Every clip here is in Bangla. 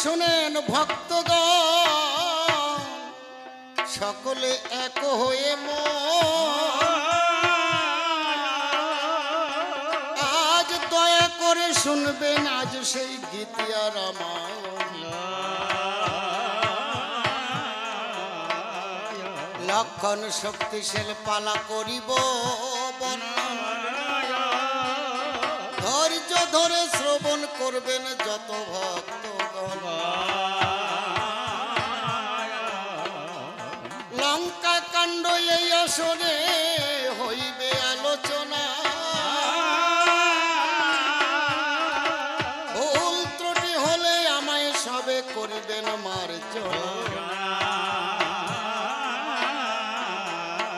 শুনেন ভক্তগণ, সকলে এক হয়ে আজ দয়া করে শুনবেন আজ সেই গীতিয়া রামায়ণ। লক্ষণ শক্তিশাল পালা করিব ধৈর্য ধরে শ্রবণ করবেন যত ভক্তগণ। লঙ্কা কাণ্ড এই আসনে হইবে আলোচনা, ভুল ত্রুটি হলে আমায় সবে করিবেন মার্জনা।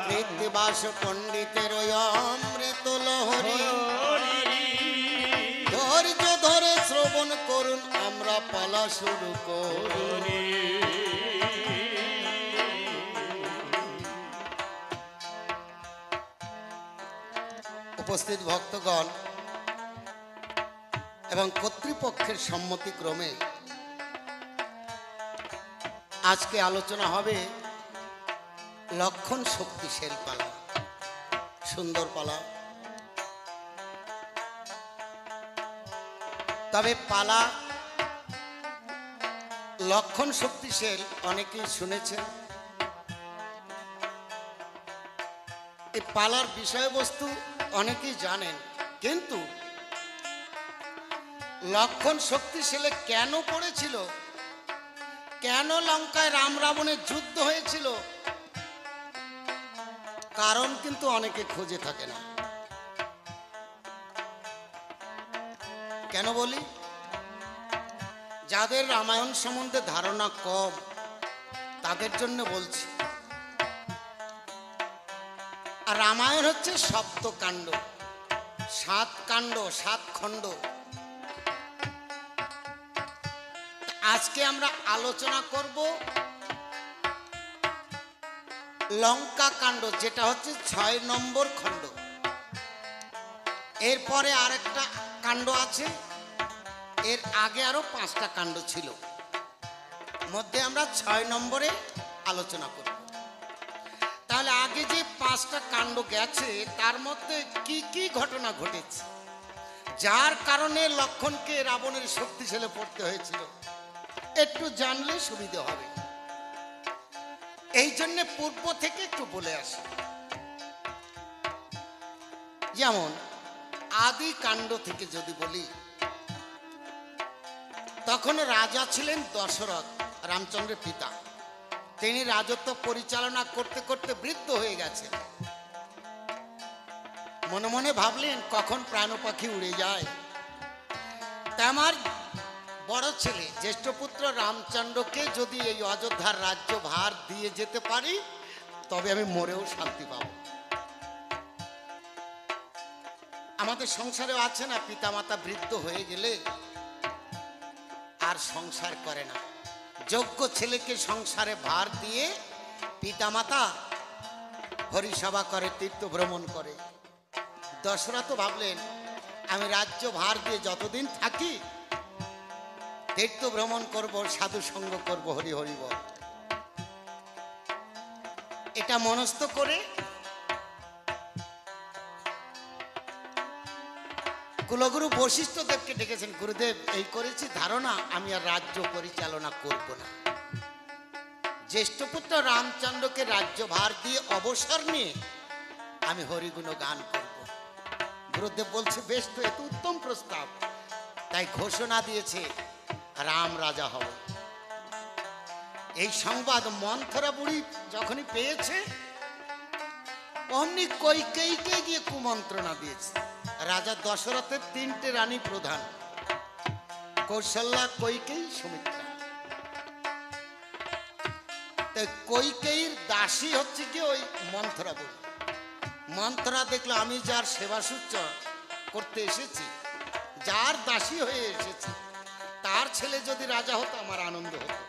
কৃত্তিবাস পণ্ডিতের অমৃত লহরী ধৈর্য ধরে শ্রবণ করুন, আমরা পালা শুরু করি। উপস্থিত ভক্তগণ এবং কর্তৃপক্ষের সম্মতিক্রমে আজকে আলোচনা হবে লক্ষণ শক্তিশাল পালা, সুন্দর পালা। তবে পালা লক্ষণ শক্তিশাল অনেকেই শুনেছেন। এই পালার বিষয়বস্তু অনেকেই জানেন, কিন্তু লক্ষণ শক্তিশালে কেন পড়েছিল, কেন লঙ্কায় রাম রাবণের যুদ্ধ হয়েছিল, কারণ কিন্তু অনেকে খুঁজে থাকে না। কেন বলি? যাদের রামায়ণ সম্বন্ধে ধারণা কম তাদের জন্য বলছি। আর রামায়ণ হচ্ছে সপ্তকাণ্ড, 7 কাণ্ড, 7 খণ্ড। আজকে আমরা আলোচনা করব লঙ্কা কাণ্ড, যেটা হচ্ছে 6 নম্বর খণ্ড। এরপরে আরেকটা কাণ্ড আছে, এর আগে আরো 5টা কাণ্ড ছিল, মধ্যে আমরা 6 নম্বরে আলোচনা করব। তাহলে আগে যে 5টা কাণ্ড গেছে তার মধ্যে কি কি ঘটনা ঘটেছে, যার কারণে লক্ষণকে রাবণের শক্তিশালী পড়তে হয়েছিল, একটু জানলে সুবিধা হবে। এই জন্য পূর্ব থেকে একটু বলে আসি। যেমন আদি কাণ্ড থেকে যদি বলি, তখন রাজা ছিলেন দশরথ, রামচন্দ্রের পিতা। তিনি রাজত্ব পরিচালনা করতে করতে বৃদ্ধ হয়ে গেছেন। মনে মনে ভাবলেন কখন প্রাণ পাখি উড়ে যায়। তা আমার বড় ছেলে জ্যেষ্ঠ পুত্র রামচন্দ্রকে যদি এই অযোধ্যার রাজ্য ভার দিয়ে যেতে পারি, তবে আমি মরেও শান্তি পাব। আমাদের সংসারেও আছে না, পিতামাতা বৃদ্ধ হয়ে গেলে আর সংসার করে না, যোগ্য ছেলেকে সংসারে ভার দিয়ে পিতামাতা হরিসভা করে, তীর্থ ভ্রমণ করে। দশরথ ভাবলেন আমি রাজ্য ভার দিয়ে যতদিন থাকি তীর্থ ভ্রমণ করব, সাধু সঙ্গ করব, হরি হরি বল। এটা মনস্থ করে কুলগুরু বশিষ্ঠ দেবকে ডেকেছেন। গুরুদেব, এই করেছি ধারণা, আমি আর রাজ্য পরিচালনা করব না। জ্যেষ্ঠপুত্র রামচন্দ্রকে রাজ্য ভার দিয়ে অবসর নিয়ে আমি হরিগুণ গান করব। গুরুদেব বলছে বেশ, তো এত উত্তম প্রস্তাব। তাই ঘোষণা দিয়েছে রাম রাজা হবে। এই সংবাদ মন্থরা বুড়ি যখনই পেয়েছে, অমনি কইকেয়ীকে গিয়ে কুমন্ত্রণা দিয়েছে। রাজা দশরথের 3টে রানী প্রধান, কৌশল্যা, কৈকেয়ী, সুমিত্রা। তাই কৈকেয়ীর দাসী হচ্ছে কি ওই মন্থরা বুড়ি। মন্থরা দেখলো আমি যার সেবা শুশ্রূষা করতে এসেছি, যার দাসী হয়ে এসেছি, তার ছেলে যদি রাজা হতো আমার আনন্দ হতো।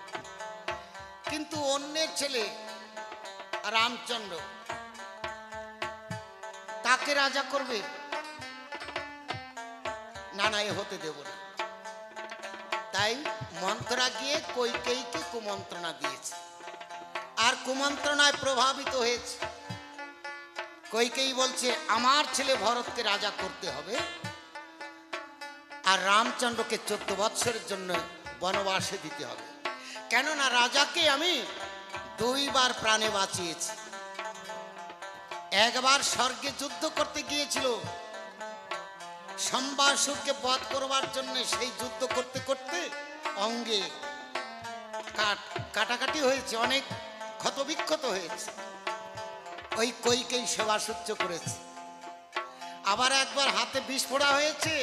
কিন্তু অন্যের ছেলে রামচন্দ্র, তাকে রাজা করবে না, না, এ হতে দেব না। তাই মন্ত্রা গিয়ে কইকেয়ীকে কুমন্ত্রণা দিয়েছে, আর কুমন্ত্রণায় প্রভাবিত হয়েছে। কইকেয়ী বলছে আমার ছেলে ভরতকে রাজা করতে হবে, আর রামচন্দ্রকে 14 বৎসরের জন্য বনবাসে দিতে হবে। কেননা রাজাকে আমি 2 বার প্রাণে বাঁচিয়েছি। একবার স্বর্গে যুদ্ধ করতে গিয়েছিল সম্বাসুরকে বধ করবার জন্য, সেই যুদ্ধ করতে করতে অঙ্গে কাটাকাটি হয়েছে, অনেক ক্ষতবিক্ষত হয়েছে, ওই কইকেই সেবা সহ্য করেছে। আবার একবার হাতে বিষ ফোড়া হয়েছে,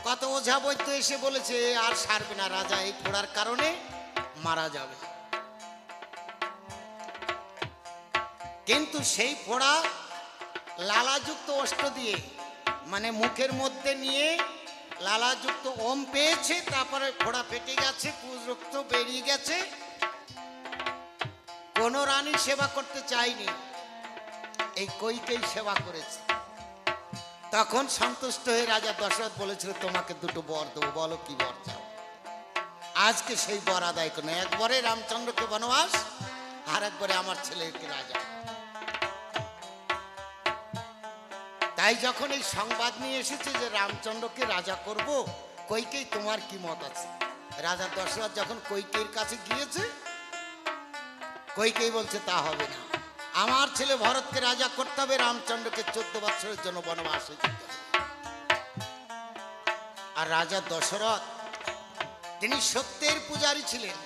কত ওঝা বৈদ্য এসে বলেছে আর সারবে না, রাজা এই ফোড়ার কারণে মারা যাবে। কিন্তু সেই ফোড়া লালাযুক্ত অস্ত্র দিয়ে, মানে মুখের মধ্যে নিয়ে লালাযুক্ত ওম পেয়েছে, তারপরে ফোড়া ফেটে গেছে, পুজ রক্ত বেরিয়ে গেছে। কোন রানী সেবা করতে চায়নি, এই কইকেই সেবা করেছে। তখন সন্তুষ্ট হয়ে রাজা দশরথ বলেছিল তোমাকে 2টো বর দেবো, বলো কি বর চাও। আজকে সেই বর আদায় করো, একবারে রামচন্দ্রকে বনবাস, আর একবারে আমার ছেলেকে রাজা। তাই যখন এই সংবাদ নিয়ে এসেছে যে রামচন্দ্রকে রাজা করব, কইকেয়ী তোমার কি মত আছে? রাজা দশরথ যখন কইকেয়ীর কাছে গিয়েছে, কইকেয়ী বলছে তা হবে না, আমার ছেলে ভরতকে রাজা করতে হবে, রামচন্দ্রকে 14 বৎসরের জন্য বনবাসে দিতে হবে। আর রাজা দশরথ তিনি সত্যের পূজারী ছিলেন,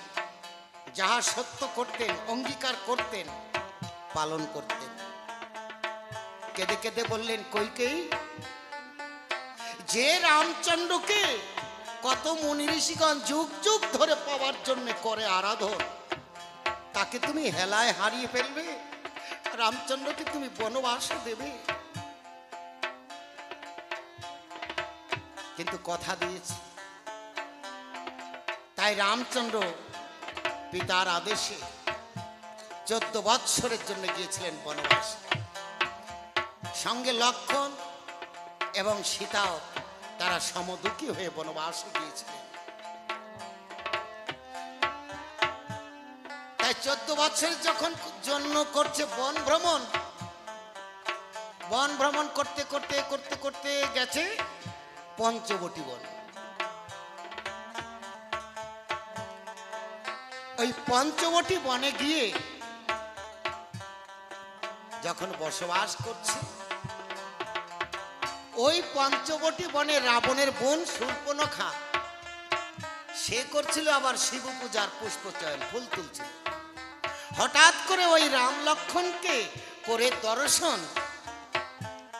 যাহা সত্য করতেন, অঙ্গীকার করতেন, পালন করতেন। কেঁদে কেঁদে বললেন কইকেয়ী, যে রামচন্দ্রকে কত মুনি ঋষিগণ যুগ যুগ ধরে পাওয়ার জন্য করে আরাধন, তাকে তুমি হেলায় হারিয়ে ফেলবে, রামচন্দ্রকে তুমি বনবাসে দেবে। কিন্তু কথা দিয়েছে, তাই রামচন্দ্র পিতার আদেশে 14 বৎসরের জন্য গিয়েছিলেন বনবাসে। সঙ্গে লক্ষ্মণ এবং সীতাও তারা সমদুখী হয়ে বনবাসে গিয়েছিলেন। তাই 14 বৎসরের যখন জন্য করছে বন ভ্রমণ, বন ভ্রমণ করতে করতে করতে করতে গেছে পঞ্চবটী বন। ওই পঞ্চবটী বনে গিয়ে যখন বসবাস করছে, ওই পঞ্চবটী বনে রাবণের বোন শূর্পণখা সে করছিল আবার শিব পূজার পুষ্প চয়ন, ফুল তুলছিল। হঠাৎ করে ওই রাম লক্ষ্মণকে করে দর্শন,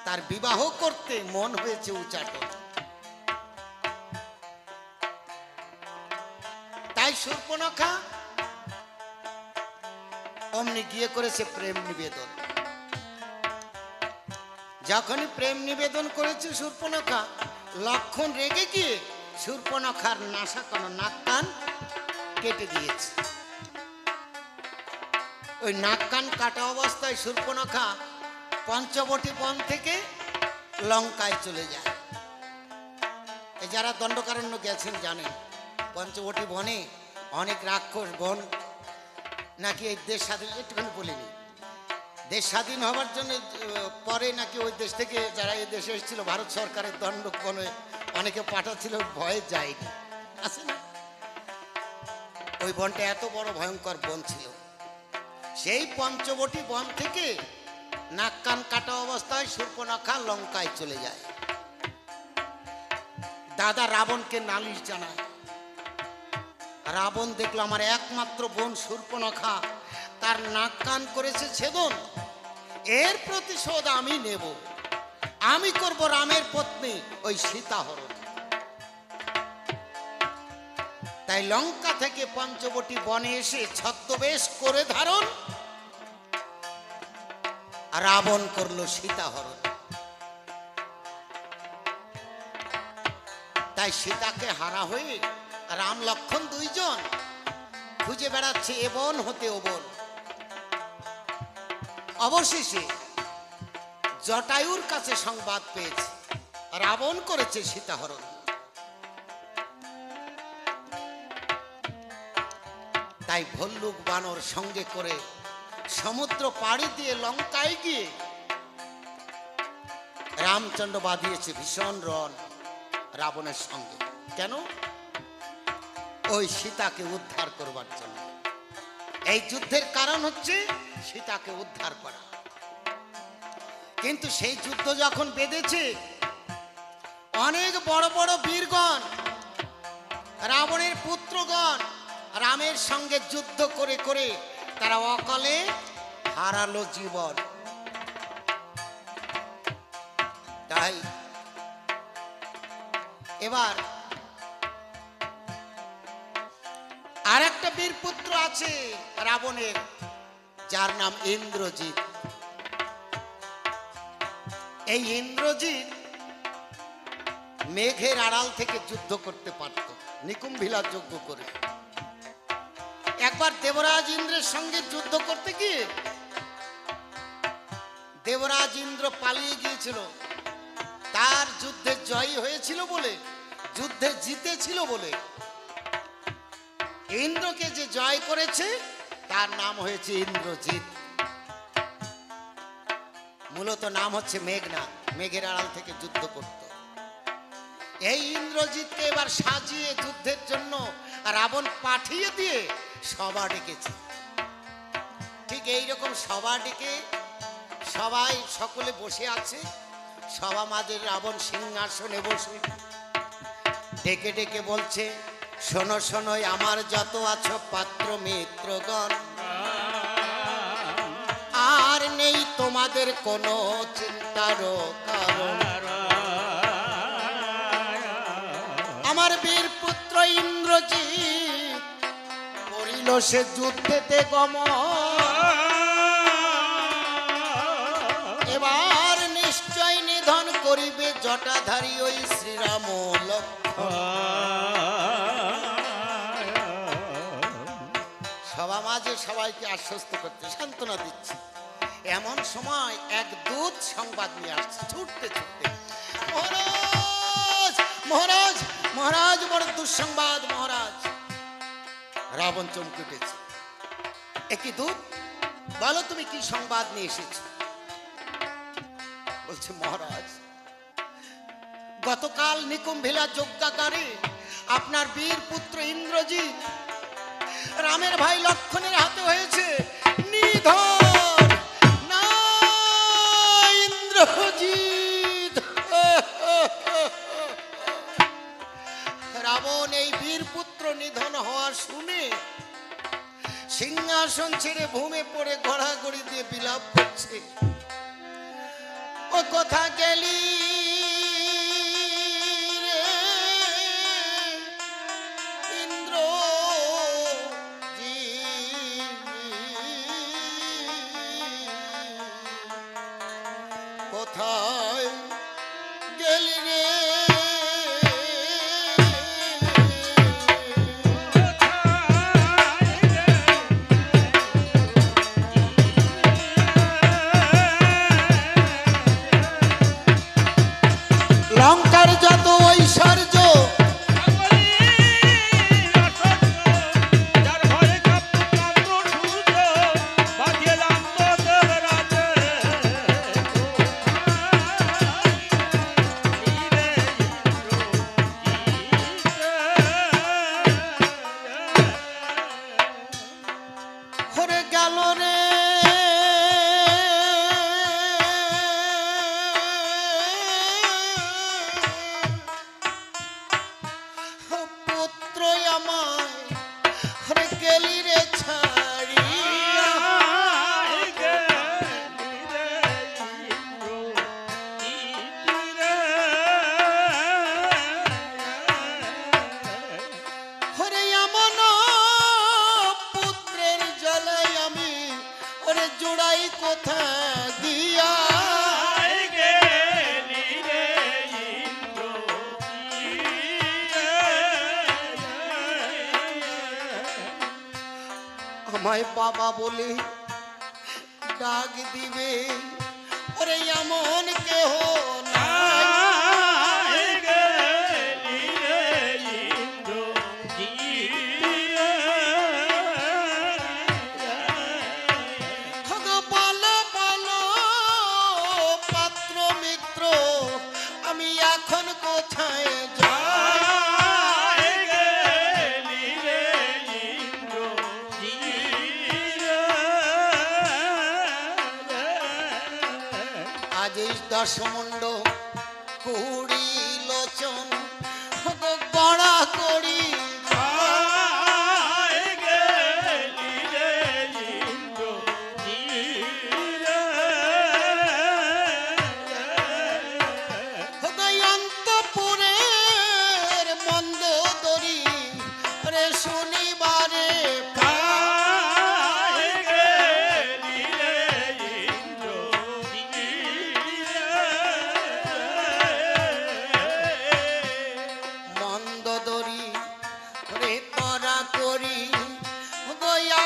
তার বিবাহ করতে মন হয়েছে উচাটন। তাই শূর্পণখা অমনি গিয়ে করেছে প্রেম নিবেদন। যখনই প্রেম নিবেদন করেছে শূর্পণখা, লক্ষ্মণ রেগে গিয়ে শূর্পণখার নাসা নাক কান কেটে দিয়েছে। ওই নাক কান কাটা অবস্থায় শূর্পণখা পঞ্চবটী বন থেকে লঙ্কায় চলে যায়। এই যারা দণ্ডকারণ্য গেছেন জানেন, পঞ্চবটী বনে অনেক রাক্ষস বন, নাকি এই দেশ স্বাধীন, একটুখানি বলিনি, দেশ স্বাধীন হওয়ার জন্য পরে নাকি ওই দেশ থেকে যারা এই দেশে এসেছিল, ভারত সরকারের দণ্ড বনে অনেকে পাঠাচ্ছিল, ভয়ে যায়নি, আছে না? ওই বনটা এত বড় ভয়ঙ্কর বন ছিল। সেই পঞ্চবটী বন থেকে নাক কান কাটা অবস্থায় শূর্পণখা লঙ্কায় চলে যায়। দাদা রাবণকে নালিশ জানায়। রাবণ দেখলো আমার একমাত্র বোন শূর্পণখা তার নাক কান করেছে ছেদন, এর প্রতিশোধ আমি নেব, আমি করব রামের পত্নী ওই সীতা হরণ। তাই লঙ্কা থেকে পঞ্চবটী বনে এসে ছদ্মবেশ করে ধারণ, রাবণ করলো সীতা হরণ। তাই সীতাকে হারা হয়ে রাম লক্ষ্মণ 2 জন খুঁজে বেড়াচ্ছে এ বন হতে ও বন। অবশেষে জটায়ুর কাছে সংবাদ পেয়েছে রাবণ করেছে সীতাহরণ। তাই ভল্লুক বানর সঙ্গে করে সমুদ্র পাড়ি দিয়ে লঙ্কায় গিয়ে রামচন্দ্র বাঁধিয়েছে ভীষণ রণ রাবণের সঙ্গে। কেন? ওই সীতাকে উদ্ধার করবার জন্য। এই যুদ্ধের কারণ হচ্ছে সীতাকে উদ্ধার করা। কিন্তু সেই যুদ্ধ যখন বেঁধেছে, অনেক বড় বড় বীরগণ, রাবণের পুত্রগণ রামের সঙ্গে যুদ্ধ করে করে তারা অকালে হারালো জীবন। তাই এবার আর একটা বীর পুত্র আছে রাবণের, যার নাম ইন্দ্রজিৎ। এই ইন্দ্রজিৎ মেঘের আড়াল থেকে যুদ্ধ করতে পারত নিকুম্ভিলা যজ্ঞ করে। একবার দেবরাজ ইন্দ্রের সঙ্গে যুদ্ধ করতে গিয়ে দেবরাজ ইন্দ্র পালিয়ে গিয়েছিল। তার যুদ্ধে জয়ী হয়েছিল বলে, যুদ্ধে জিতেছিল বলে ইন্দ্রকে যে জয় করেছে তার নাম হয়েছে ইন্দ্রজিৎ। মূলত নাম হচ্ছে মেঘনাথ, মেঘের আড়াল থেকে যুদ্ধ করত। এই ইন্দ্রজিৎকে এবার সাজিয়ে যুদ্ধের জন্য রাবণ পাঠিয়ে দিয়ে সভা ডেকেছে। ঠিক এইরকম সভা ডেকে সবাই সকলে বসে আছে। সভা মাঝে রাবণ সিংহাসনে বসে ডেকে ডেকে বলছে, শোনো শোনো আমার যত আছো পাত্র মিত্রগণ, আর নেই তোমাদের কোনো চিন্তার কারণ। আমার বীর পুত্র ইন্দ্রজিৎ করিল সে যুদ্ধেতে গমন, এবার নিশ্চয় নিধন করিবে জটাধারী ওই শ্রীরাম লক্ষ্মণ। সভা মাঝে সবাইকে আশ্বস্ত করতে, সান্ত্বনা দিচ্ছে। এমন সময় এক দূত সংবাদ নিয়ে আসছে ছুটতে ছুটতে, মহারাজ মহারাজ মহারাজ, বড় দুঃসংবাদ মহারাজ। রাবণ চমকে উঠেছে, একই দূত, বলো তুমি কি সংবাদ নিয়ে এসেছো? বলছে, মহারাজ গতকাল নিকুম্ভিলা যজ্ঞাগারে আপনার বীর পুত্র ইন্দ্রজিৎ রামের ভাই লক্ষ্মণের হাতে হয়েছে নিধন। না ইন্দ্রজিৎ, রাবণ এই বীর পুত্র নিধন হওয়া শুনে সিংহাসন ছেড়ে ভূমে পড়ে গড়াগড়ি দিয়ে বিলাপ করছে। ও কথা গেলি ইন্দ্র, কোথায় গেলি রে? লঙ্কার যত ঐশ্বর্য হরে গেল রে, পুত্র আমায় হরে গেলি রে ছাড়িয়া। হরে এমন পুত্রের জ্বালায় আমি ওরে জোড়াই কোথা দিয়া। আমায় বাবা বলে ডাক দিবে ওরে এমন কেহ নাই। এখন কোথায় আজ এই দশমুণ্ড কুড়ি লোচন গড়া করি অন্তপুরের মন্দ দরি রে শনিবারে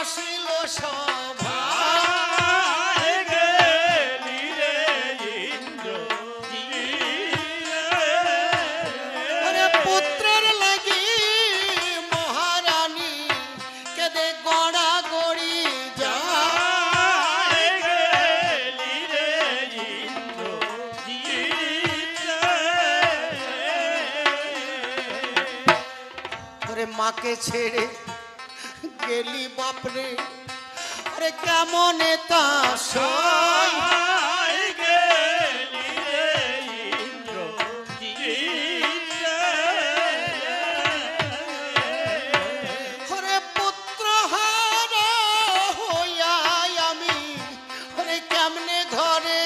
আসিল সভা পুত্রের লাগি মহারানী কেদে গড়া গড়ি যা মাকে ছেড়ে গেলি বাপরে আরে কেমন তা ওরে পুত্র হারা হইয়া আমি ওরে কেমনে ঘরে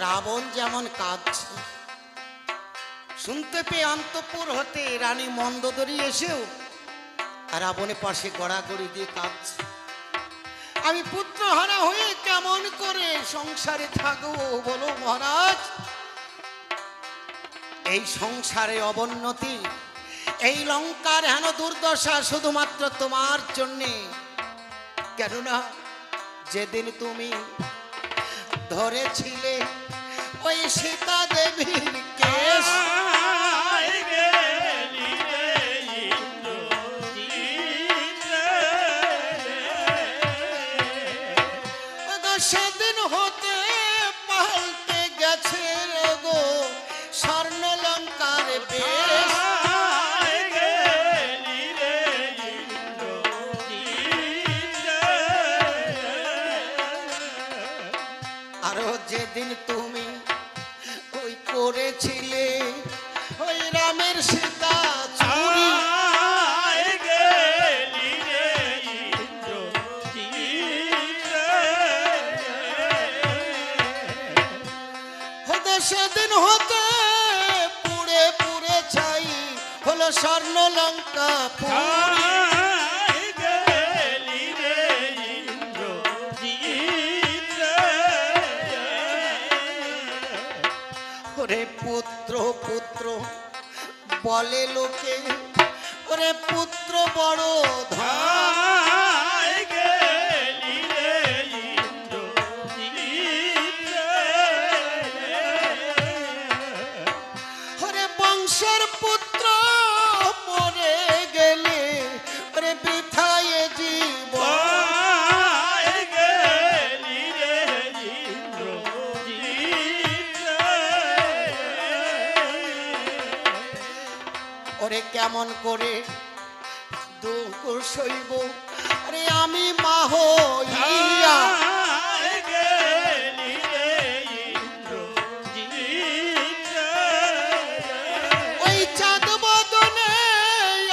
রাবণ যেমন কাঁদছে শুনতে পেয়ে অন্তপুর হতে রানী মন্দোদরী এসেও রাবণের পাশে গড়াগড়ি দিয়ে কাঁদছে আমি পুত্রহারা হয়ে কেমন করে সংসারে থাকবো বলো মহারাজ এই সংসারে অবনতি এই লঙ্কার হেন দুর্দশা শুধুমাত্র তোমার জন্যে কেননা যেদিন তুমি ধরেছিলে ওই সীতা দেবীর কেশ সেদিন হতে পাল্টে গেছে গো স্বর্ণ লঙ্কার বেশ আরো যেদিন তুমি ওই করেছিলে ওই রামের সীতা চুরি সেদিন হতে পুড়ে পুড়ে ছাই হলো স্বর্ণ লঙ্কা ওরে পুত্র পুত্র বলে লোকে ওরে পুত্র বড় ধন ওরে বংশের পুত্র মরে গেলে ওরে বৃথায় জীবন ওরে কেমন করে দুঃখ সইব আরে আমি মা হইয়া ওই চাঁদ বদনে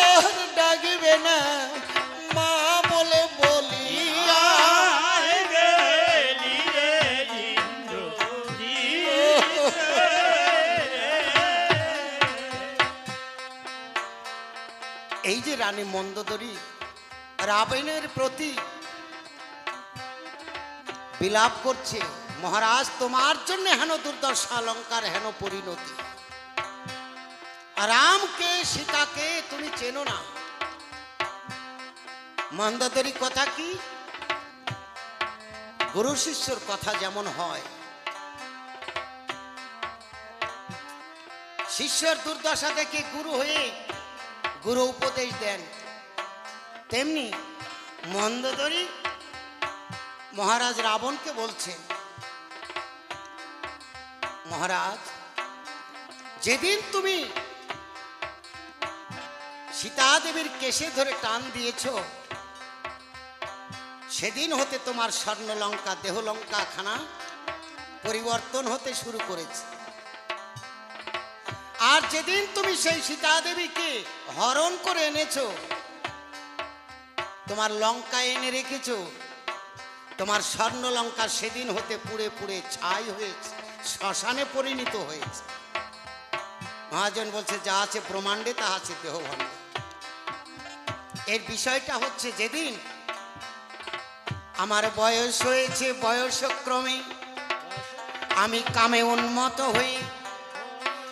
আর ডাকবে না মা বলে বলিয়া এই যে রানী মন্দোদরী রাবণের প্রতি বিলাপ করছে মহারাজ তোমার জন্য হেন দুর্দশা লঙ্কার হেন পরিণতি রামকে সীতাকে তুমি চেনো না মন্দোদরী কথা কি গুরু শিষ্যর কথা যেমন হয় শিষ্যর দুর্দশা দেখে গুরু হয়ে গুরু উপদেশ দেন তেমনি মন্দোদরী মহারাজ রাবণকে বলছে, মহারাজ, যেদিন তুমি সীতা দেবীর কেশে ধরে টান দিয়েছ, সেদিন হতে তোমার স্বর্ণলঙ্কা দেহলঙ্কা খানা পরিবর্তন হতে শুরু করেছে। আর যেদিন তুমি সেই সীতা দেবীকে হরণ করে এনেছো, তোমার লঙ্কা এনে রেখেছো, তোমার স্বর্ণলঙ্কা সেদিন হতে পুড়ে পুড়ে ছাই হয়েছে, শ্মশানে পরিণত হয়েছে। মহাজন বলছে, যা আছে ব্রহ্মাণ্ডে তা আছে দেহভণ্ডে। এর বিষয়টা হচ্ছে, যেদিন আমার বয়স হয়েছে, বয়সক্রমে আমি কামে উন্মত্ত হয়ে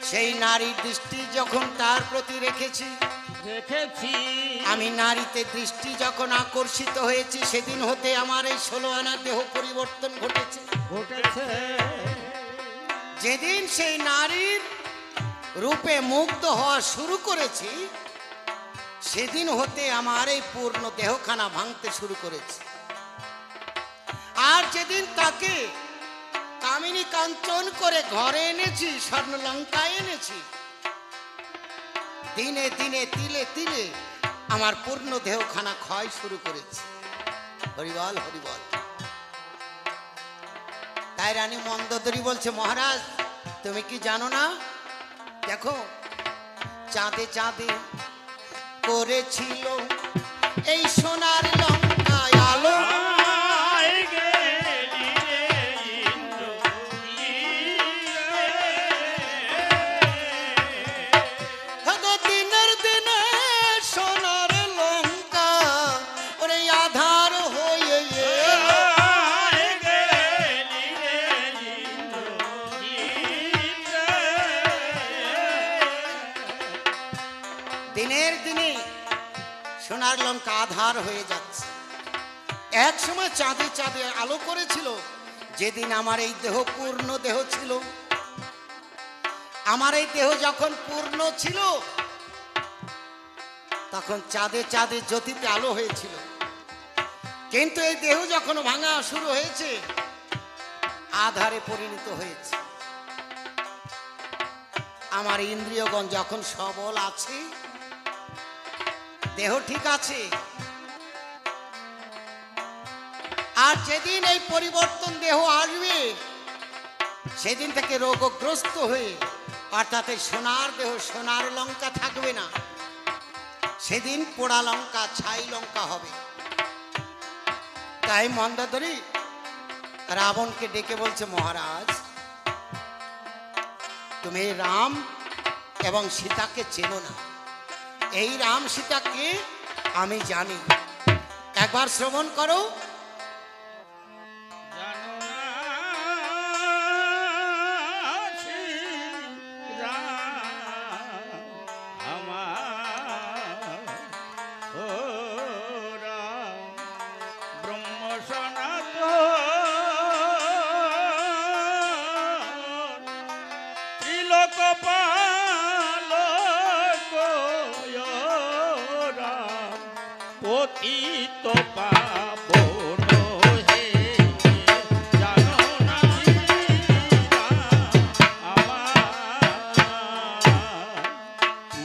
সেই নারীর দৃষ্টি যখন তার প্রতি রেখেছি, আমি নারীতে দৃষ্টি যখন আকর্ষিত হয়েছি, সেদিন হতে আমার এই 16 আনা দেহ পরিবর্তন ঘটেছে। যেদিন সেই নারীর রূপে মুগ্ধ হওয়া শুরু করেছি, সেদিন হতে আমার এই পূর্ণ দেহখানা ভাঙতে শুরু করেছে। আর যেদিন তাকে কামিনী কাঞ্চন করে ঘরে এনেছি, স্বর্ণলঙ্কা এনেছি, দিনে দিনে তিলে তিলে আমার পূর্ণ দেহখানা ক্ষয় শুরু করেছে। হরিবল হরিবল। তাই রানী মন্দোদরী বলছে, মহারাজ, তুমি কি জানো না? দেখো, চাঁদে চাঁদে করেছিল এই সোনার লঙ্কায় আলো, দিনের দিনে সোনার লঙ্কা আধার হয়ে যাচ্ছে। এক সময় চাঁদে চাঁদে আলো করেছিল, যেদিন আমার এই দেহ পূর্ণ দেহ ছিল। আমার এই দেহ যখন পূর্ণ ছিল, তখন চাঁদে চাঁদে জ্যোতিতে আলো হয়েছিল। কিন্তু এই দেহ যখন ভাঙা শুরু হয়েছে, আধারে পরিণত হয়েছে। আমার ইন্দ্রিয়গণ যখন সবল আছে, দেহ ঠিক আছে, আর যেদিন এই পরিবর্তন দেহ আসবে, সেদিন থেকে রোগগ্রস্ত হয়ে, অর্থাৎ এই সোনার দেহ সোনার লঙ্কা থাকবে না, সেদিন পোড়া লঙ্কা ছাই লঙ্কা হবে। তাই মন্দোদরী রাবণকে ডেকে বলছে, মহারাজ, তুমি রাম এবং সীতাকে চেনো না। এই রাম সীতাকে আমি জানি, একবার শ্রবণ করো।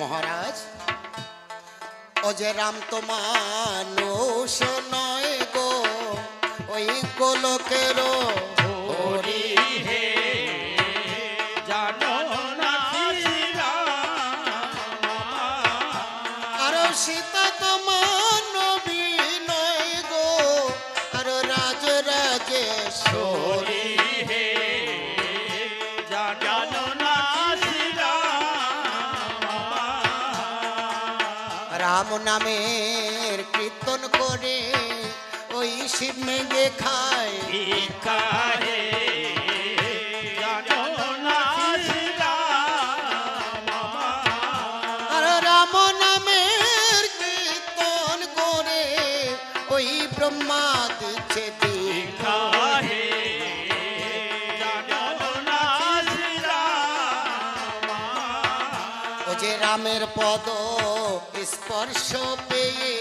মহারাজ, ও যে রাম তো মানুষ নয় গো, ওই গোলকের হরি হে, জানো না আর সীতা তো মানবী নয় গো, আর রাজ রাজেশ্বরী হে, জানো না রাম নামের কীর্তন করে ওই শিব মেঘে খায়, আর রাম নামের কীর্তন করে ওই ব্রহ্মা দিচ্ছে দীক্ষা। ও যে রামের পদ স্পর্শ পেয়ে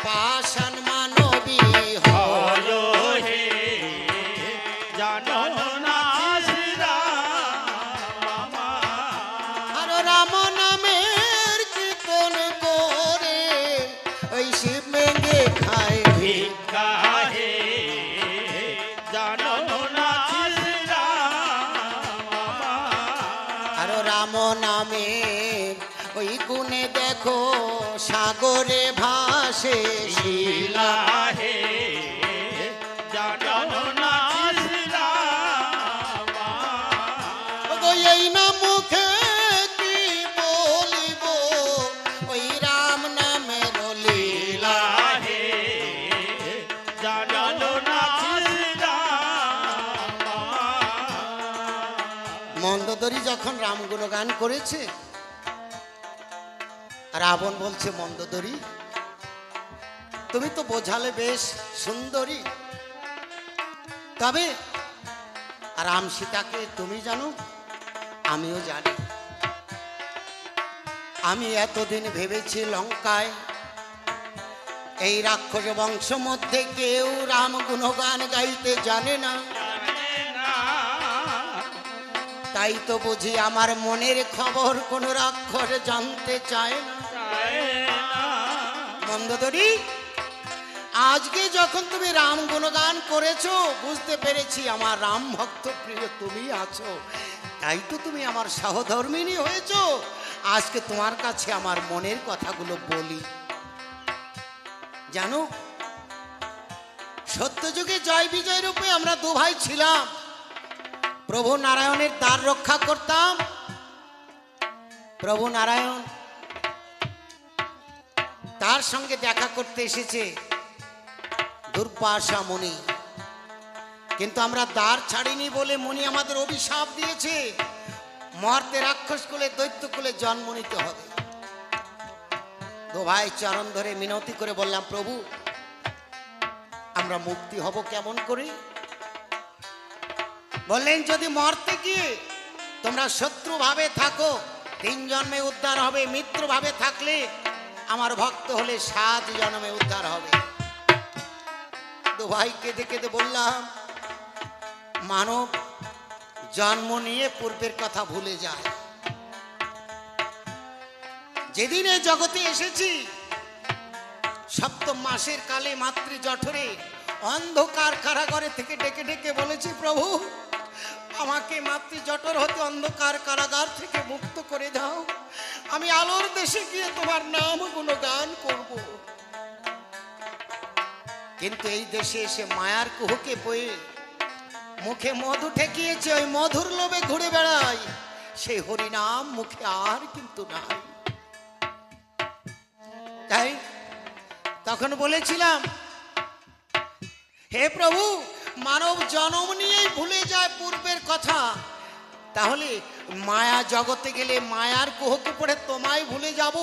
পাষাণ মানবী হলো হে জানো না শ্রীরাম আর রাম নামের কীর্তন করে ওই শিব মেঘে খায় ভিক্ষা হে জানো না শ্রীরাম আর রাম নামে ওই গুণে দেখো সাগরে ভাসে লীলা হে জানো না শ্রীরাম ওগো এই না মুখে কি বলিব ওই রাম নামের লীলা হে জানো না শ্রীরাম মন্দোদরী যখন রাম গুণগান করেছে, রাবণ বলছে মন্দোদরী তুমি তো বোঝালে বেশ সুন্দরী, তবে রাম সীতাকে তুমি জানো আমিও জানি। আমি এতদিন ভেবেছি লঙ্কায় এই রাক্ষস বংশ মধ্যে কেউ রাম গুণগান গাইতে জানে না, তাই তো বুঝি আমার মনের খবর কোন রাক্ষস জানতে চায় না। মন্দোদরী আজকে যখন তুমি রাম গুণগান করেছো বুঝতে পেরেছি আমার রাম ভক্ত প্রিয় তুমি আছো, তাই তো তুমি আমার সহধর্মিণী হয়েছো। আজকে তোমার কাছে আমার মনের কথাগুলো বলি। জানো সত্যযুগে জয় বিজয় রূপে আমরা দু ভাই ছিলাম, প্রভু নারায়ণের দ্বার রক্ষা করতাম। প্রভু নারায়ণ তার সঙ্গে দেখা করতে এসেছে দুর্বাসা মুনি, কিন্তু আমরা দ্বার ছাড়িনি বলে মুনি আমাদের অভিশাপ দিয়েছে, মর্তে রাক্ষস কুলে দৈত্য কুলে জন্ম নিতে হবে। দু ভাই চরণ ধরে মিনতি করে বললাম, প্রভু আমরা মুক্তি হব কেমন করে? বললেন যদি মরতে গিয়ে তোমরা শত্রু ভাবে থাকো 3 জন্মে উদ্ধার হবে, মিত্র ভাবে থাকলে আমার ভক্ত হলে 7 জন্মে উদ্ধার হবে। দু ভাই কেঁদে কেঁদে বললাম, মানব জন্ম নিয়ে পূর্বের কথা ভুলে যায়। যেদিন এই জগতে এসেছি সপ্তম মাসের কালে মাতৃ জঠরে অন্ধকার কারাগারে থেকে ডেকে ডেকে বলেছি, প্রভু আমাকে মাতৃ জঠর হতে অন্ধকার কারাগার থেকে মুক্ত করে দাও, আমি আলোর দেশে গিয়ে তোমার নাম গুণগান করব। কিন্তু এই দেশে এসে মায়ার কুহুকে বয়ে মুখে মধু ঠেকিয়েছে, ওই মধুর লোভে ঘুরে বেড়াই, সেই হরিনাম মুখে আর কিন্তু নাই। তাই তখন বলেছিলাম, হে প্রভু মানব জন্ম নিয়েই ভুলে যায় পূর্বের কথা, তাহলে মায়া জগতে গেলে মায়ার কুহকে পড়ে তোমায় ভুলে যাব,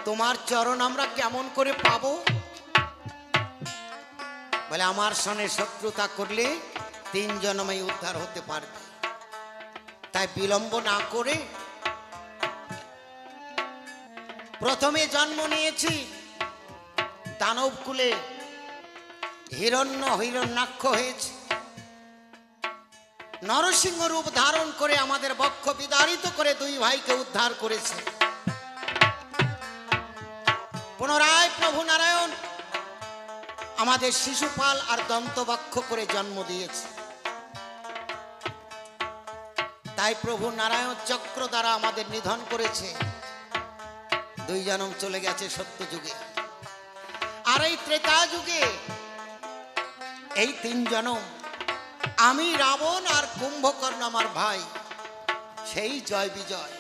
তোমার চরণ আমরা কেমন করে পাবো? বলে আমার সঙ্গে শত্রুতা করলে 3 জন্মেই উদ্ধার হতে পারবে। তাই বিলম্ব না করে প্রথমে জন্ম নিয়েছি দানব কুলে, হিরণ্যাক্ষ হয়েছে, নরসিংহ রূপ ধারণ করে আমাদের বক্ষ বিদারিত করে 2 ভাইকে উদ্ধার করেছে। পুনরায় প্রভু নারায়ণ আমাদের শিশুপাল আর দন্তবক্ষ করে জন্ম দিয়েছে। তাই প্রভু নারায়ণ চক্র দ্বারা আমাদের নিধন করেছে। 2 জন্ম চলে গেছে সত্য যুগে, আর এই ত্রেতা যুগে এই 3 জন্ম আমি রাবণ আর কুম্ভকর্ণ আমার ভাই, সেই জয় বিজয়।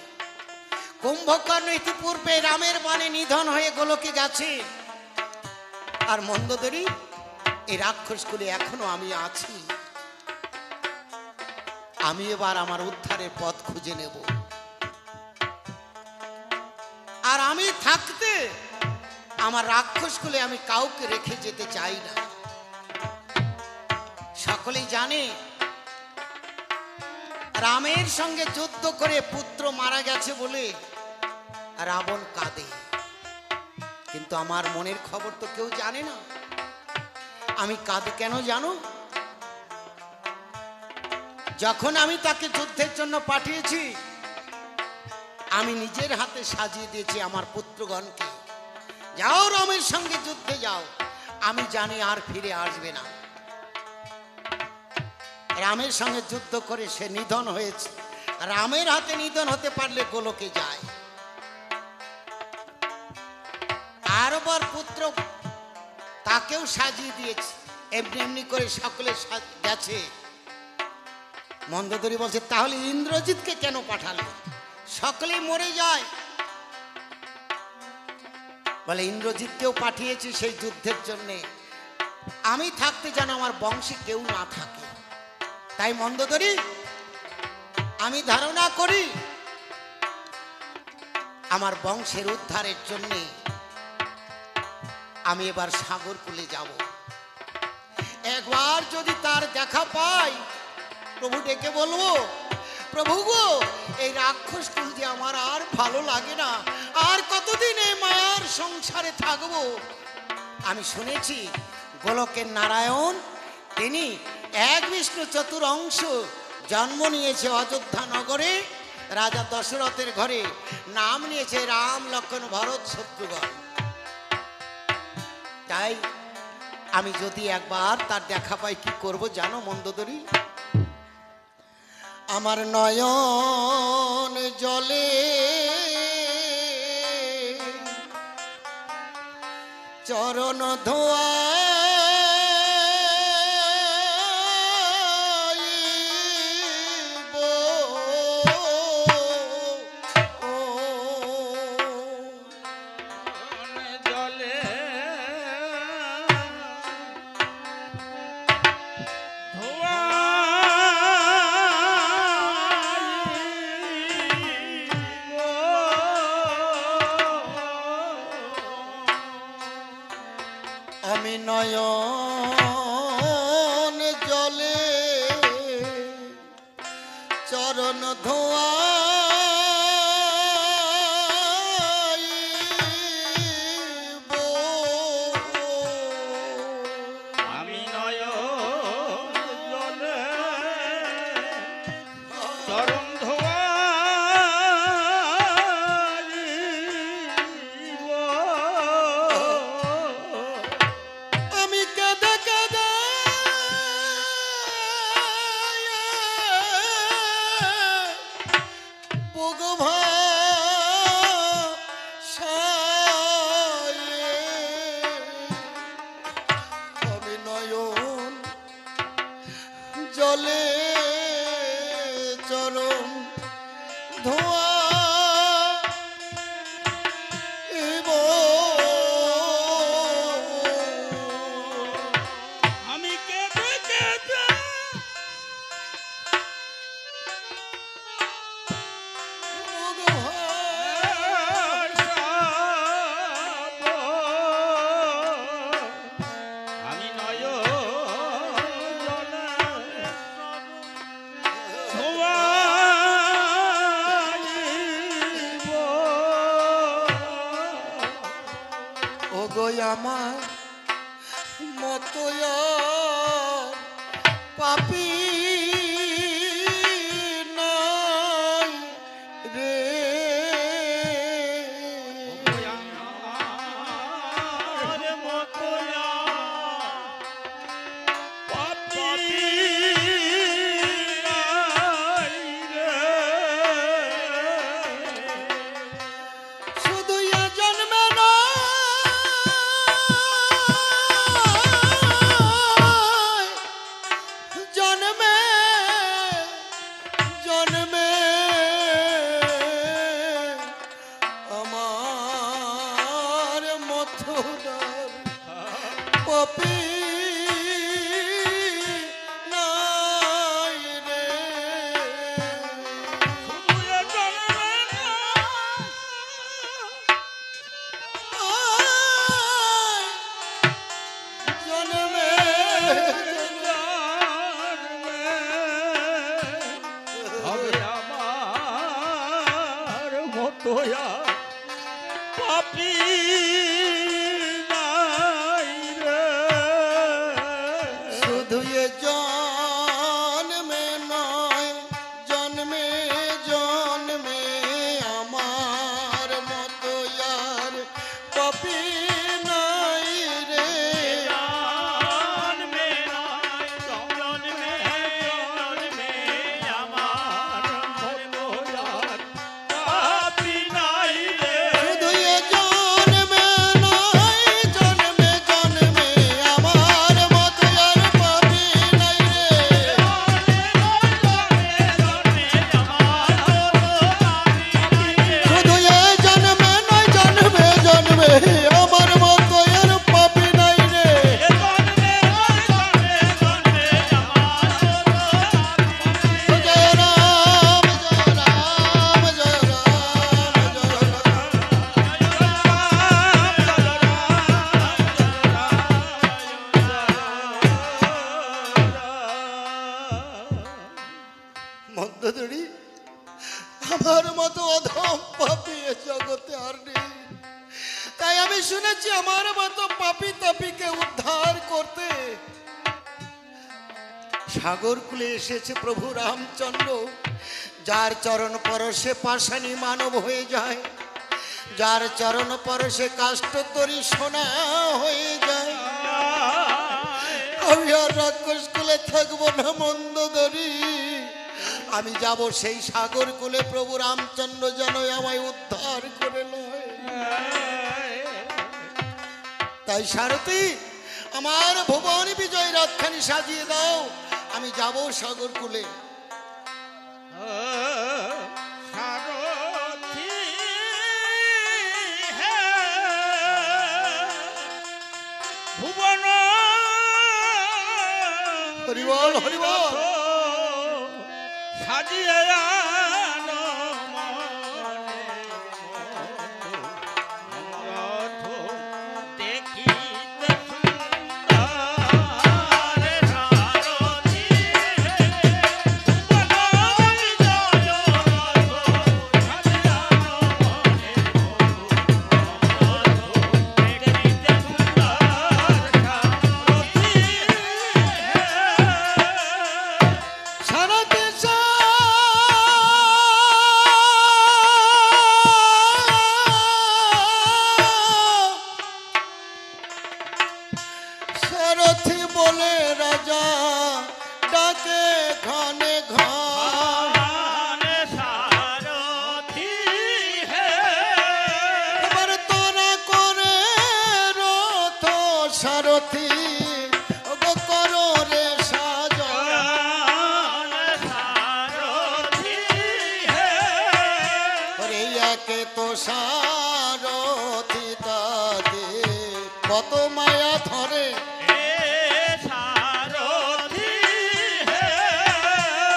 কুম্ভকর্ণ ইতিপূর্বে রামের বাণে নিধন হয়ে গোলকে গেছে, আর মন্দোদরী এই রাক্ষস কুলে এখনো আমি আছি। আমি এবার আমার উদ্ধারের পথ খুঁজে নেব, আর আমি থাকতে আমার রাক্ষস কুলে আমি কাউকে রেখে যেতে চাই না। সকলেই জানে রামের সঙ্গে যুদ্ধ করে পুত্র মারা গেছে বলে রাবণ কাঁদে। কিন্তু আমার মনের খবর তো কেউ জানে না। আমি কাঁদি কেন জানো? যখন আমি তাকে যুদ্ধের জন্য পাঠিয়েছি, আমি নিজের হাতে সাজিয়ে দিয়েছি আমার পুত্রগণকে, যাও রামের সঙ্গে যুদ্ধে যাও। আমি জানি আর ফিরে আসবে না। রামের সঙ্গে যুদ্ধ করে সে নিধন হয়েছে। রামের হাতে নিধন হতে পারলে গোলকে যায়। আরবার পুত্র তাকেও সাজিয়ে দিয়েছে, এমনি এমনি করে সকলে গেছে। মন্দোদরী বলছে, তাহলে ইন্দ্রজিৎকে কেন পাঠালে? সকলে মরে যায়। বলে, ইন্দ্রজিৎকেও পাঠিয়েছি সেই যুদ্ধের জন্যে, আমি থাকতে যেন আমার বংশে কেউ না থাকে। তাই মন্দোদরী, আমি ধারণা করি আমার বংশের উদ্ধারের জন্যে আমি এবার সাগর কূলে যাব। একবার যদি তার দেখা পাই, প্রভু ডেকে বলবো, প্রভু গো, এই রাক্ষস কুল যে আমার আর ভালো লাগে না, আর কতদিন এই মায়ার সংসারে থাকবো। আমি শুনেছি গোলকের নারায়ণ তিনি এক বিষ্ণু চতুর অংশ জন্ম নিয়েছে অযোধ্যা নগরে, রাজা দশরথের ঘরে। নাম নিয়েছে রাম, লক্ষ্মণ, ভরত, শত্রুঘ্ন। তাই আমি যদি একবার তার দেখা পাই, কি করব জানো মন্দোদরী? আমার নয়ন জলে চরণ ধোয়া, আমি নয়ন জলে চরণ ধোয়া, আমি নয়ন জলে চরণ ধোয়াইব। আমি কেঁদে কেঁদে বুক ভাসায়ে, আমি নয়ন জলে চরণ ধোয়া। আমি কেঁদে কেঁদে আমি নয়ন জলে ধোয়াইব। ও গো আমার মতো পাপি নাই রে, আমার মতো পাপী নাই রে। শুধু এ জন্মে নয়, জন্মে জন্মে আমার মতো পাপি নাই রে। জন্মে হবে আমার মতো পাপী এসেছি আমার মতো পাপি তাপিকে উদ্ধার করতে। সাগর কুলে এসেছে প্রভু রামচন্দ্র, যার চরণ পরশে পাষাণী মানব হয়ে যায়, যার চরণ পরশে কাষ্ঠতরী সোনা হয়ে যায়। আমি আর রাক্ষস কুলে থাকবো না মন্দোদরী, আমি যাব সেই সাগর কুলে প্রভু রামচন্দ্র যেন আমায় উদ্ধার করে লয়। তাই সারথি আমার ভুবন বিজয় রথখানি সাজিয়ে দাও, আমি যাব সাগর কুলে। সারথি ভুবন হরিবল হরিবল সাজিয়ে আনো রথ দেখিতে সুন্দর সারথি ভুবন জয় রথ সাজিয়ে আনো দেখিতে সুন্দর সারা দেশ সারথি বলে রাজা ডাকে ঘনে ঘন। সারথি এবার তোরা করে রথ সারথি ওগো করো রে সাজন। সারথি ওরে একে তো সারথি তাতে কত মায়া ধরে, সারথি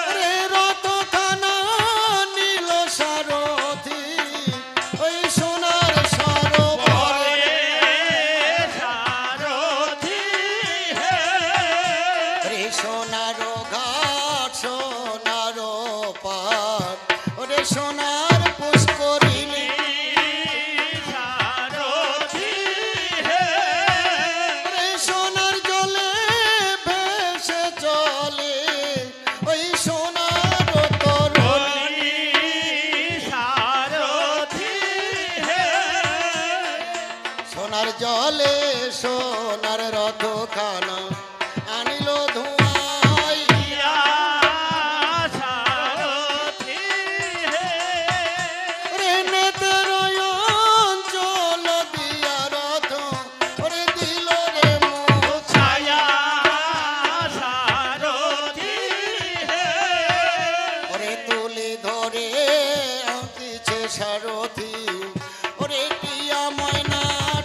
ওরে রথ খানা নীল সারথি ওই সোনার সরোবরে। সারথি ওরে সোনার ঘাট সোনার পাট ওরে সোনার পুষ্করিণী। সারথি ওরে সোনার জলে ভেসে চলে ওই সোনার তরুণী। সারথি সোনার জলে সোনার রথ খানা আনিল ধোঁয়াই। সারথি ওরে নেতের অঞ্চল দিয়া রথ ওরে দিল রে মুখ। ছায়া সারথি ওরে তুলি ধরে আঁকিছে সারথি ওরে টিয়া ময়না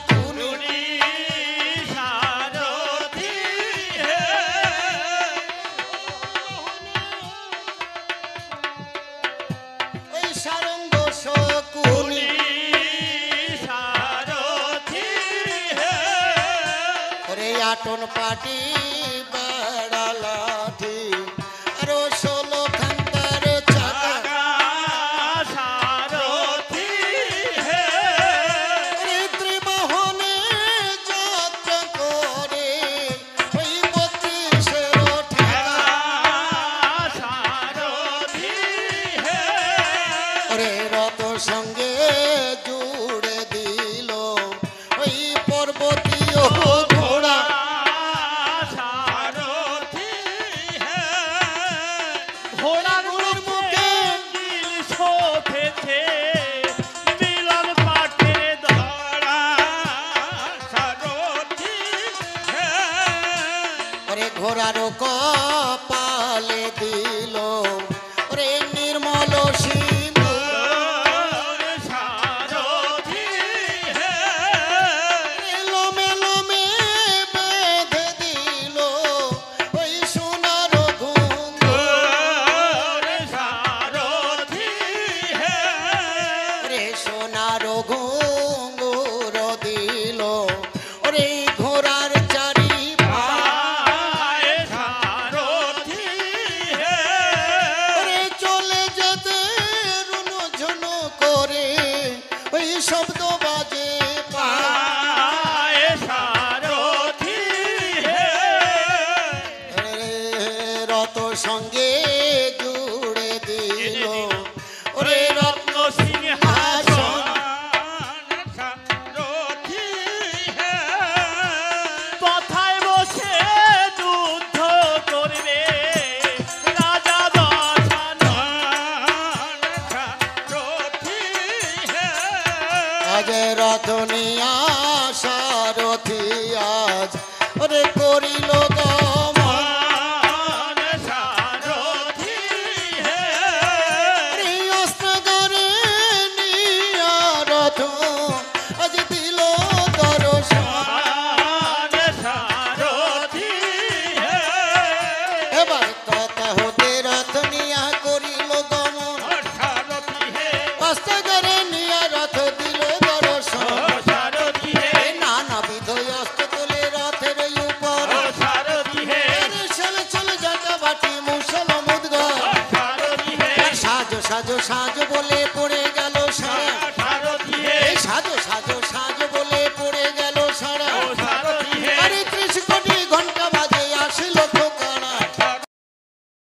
টুনি। সারথি ওই সারঙ্গ শকুনি। সারথি ওরে আটন পাটি বেড়া লাঠি আরো 16 খান্তার চাকা। সারথি ওরে ত্রিবাহনে যাত্রা করে ওই 32 ঠেকা। সারথি ওরে রত সঙ্গে জুড়ে দিল ওই পর্বতীয় ঘোড়া। সারথি ঘোড়ার মুখে শোভেছে মিলন পাটের ধরা। সারথি ওরে ঘোড়ার কপালে দিল ওরে নির্মল সিঁদুর। সারথি লোমে লোমে বেঁধে দিল ওই সোনার ঘুঙুর। সারথি ওরে সোনার ঘুঙুর দিল ওরে ঘোড়ার চারি পা। সারথি সঙ্গে জুড়ে দিল ওরে রত্ন সিংহাসন সারথি হে কথায় বসে যুদ্ধ করবে রাজা দশানন সারথি হে আজ রথনিয়া সারথি আজ ওরে করিল গমন সারথি হে রে অস্ত্রগরে নিয়া রথ আজ দিল দর্শন সারথি হে এবার তথা হতে রথনিয়া করিল গমন সারথি হে অস্ত্রগরে নিয়া রথ দিল দর্শন সারথি হে নানাবিধ অস্ত্র তুলে রথের উপর সারথি হে চলে চলে জটা বাটি মুসল মুদগর সারথি হে সাজো সাজো সাজো